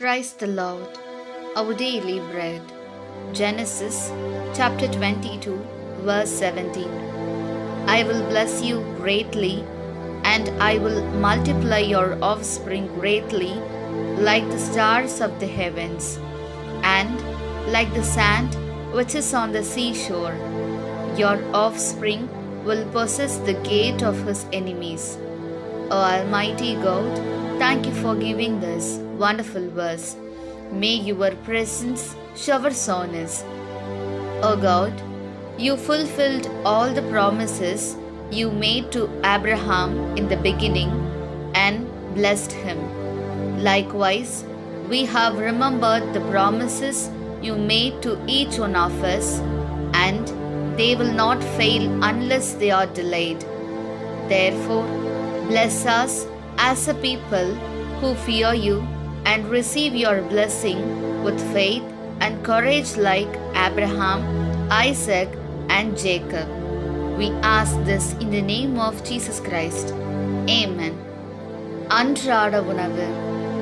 Praise the Lord. Our daily bread. Genesis chapter 22, verse 17. I will bless you greatly, and I will multiply your offspring greatly, like the stars of the heavens, and like the sand which is on the seashore. Your offspring will possess the gate of his enemies. O Almighty God, thank you for giving this wonderful verse. May your presence shower on us. O God, you fulfilled all the promises you made to Abraham in the beginning and blessed him. Likewise, we have remembered the promises you made to each one of us, and they will not fail unless they are delayed. Therefore, bless us as a people who fear you and receive your blessing with faith and courage like Abraham, Isaac, and Jacob. We ask this in the name of Jesus Christ. Amen. அன்றாட உணவு.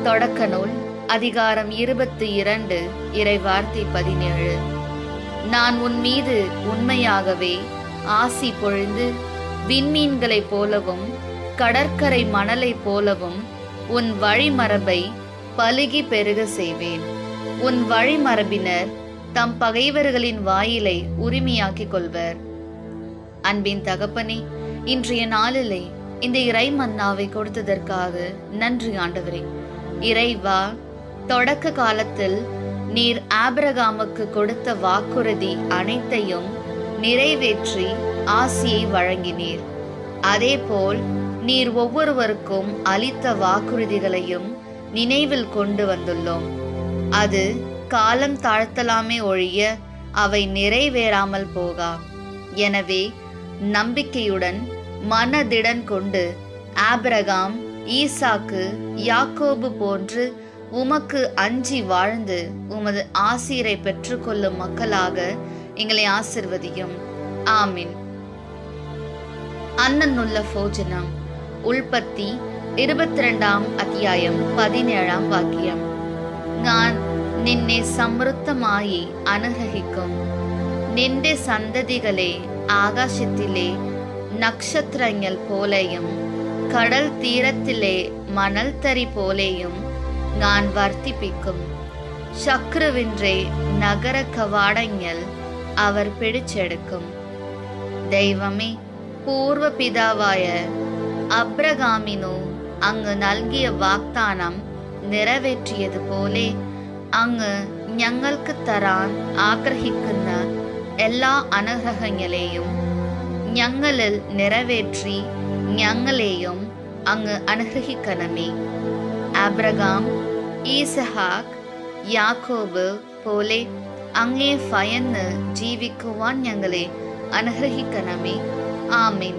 தொடக்க நூல் அதிகாரம் 22 இறைவார்த்தை 17. நான் உன் மீது உண்மையாகவே ஆசி பொழிந்து விண்மீன்களைப் போலவும் கடற்கரை மணலைப் போலவும் உன் வழிமரபை பலுகி பெருக செய்வேன். உன் வழிமரபினர் தம் பகைவர்களின் வாயிலை உரிமையாக்கிக் கொள்வர். அன்பின் தகப்பனே, இன்றைய நாளிலே இந்த இறை மன்னாவை கொடுத்ததற்காக நன்றி ஆண்டவரே. இறைவா, தொடக்க காலத்தில் நீர் ஆபிரகாமுக்கு கொடுத்த வாக்குறுதி அனைத்தையும் நிறைவேற்றி ஆசியை வழங்கினீர். அதேபோல் நீர் ஒவ்வொருவருக்கும் அளித்த வாக்குறுதிகளையும் நினைவில் கொண்டு வந்துள்ளோம். அது காலம் தாழ்த்தலாமே ஒழிய அவை நிறைவேறாமல் போகா. எனவே நம்பிக்கையுடன் மனதிடன் கொண்டு ஆபிரகாம், ஈசாக்கு, யாக்கோபு போன்று உமக்கு அஞ்சி வாழ்ந்து உமது ஆசீரை பெற்றுக்கொள்ளும் மக்களாக எங்களை ஆசிர்வதியும். ஆமீன். அன்னன்னுள்ள போஜனம். உல்பத்தி 22 അധ്യായം 17 വാക്യം. ഞാൻ നിന്നെ സമൃദ്ധമായി അനുഗ്രഹിക്കും. നിന്റെ സന്തതികളെ ആകാശത്തിലെ നക്ഷത്രങ്ങൾ പോലെയും കടൽ തീരത്തിലെ മണൽത്തരി പോലെയും ഞാൻ വർദ്ധിപ്പിക്കും. ശത്രുവിന്റെ നഗര കവാടങ്ങൾ അവർ പിടിച്ചെടുക്കും. ദൈവമേ, പൂർവപിതാവായ അബ്രഹാമിനു അങ്ങ് നൽകിയ വാഗ്ദാനം നിറവേറ്റിയതുപോലെ അങ്ങ് ഞങ്ങൾക്ക് തരാൻ ആഗ്രഹിക്കുന്ന എല്ലാ അനുഗ്രഹങ്ങളെയും ഞങ്ങളിൽ നിറവേറ്റി ഞങ്ങളെയും അങ്ങ് അനുഗ്രഹിക്കണമേ. അബ്രഹാം, ഈസഹാക്ക്, യാക്കോബ് പോലെ അങ്ങേ ഭയന്ന് ജീവിക്കുവാൻ ഞങ്ങളെ അനുഗ്രഹിക്കണമേ. ആമീൻ.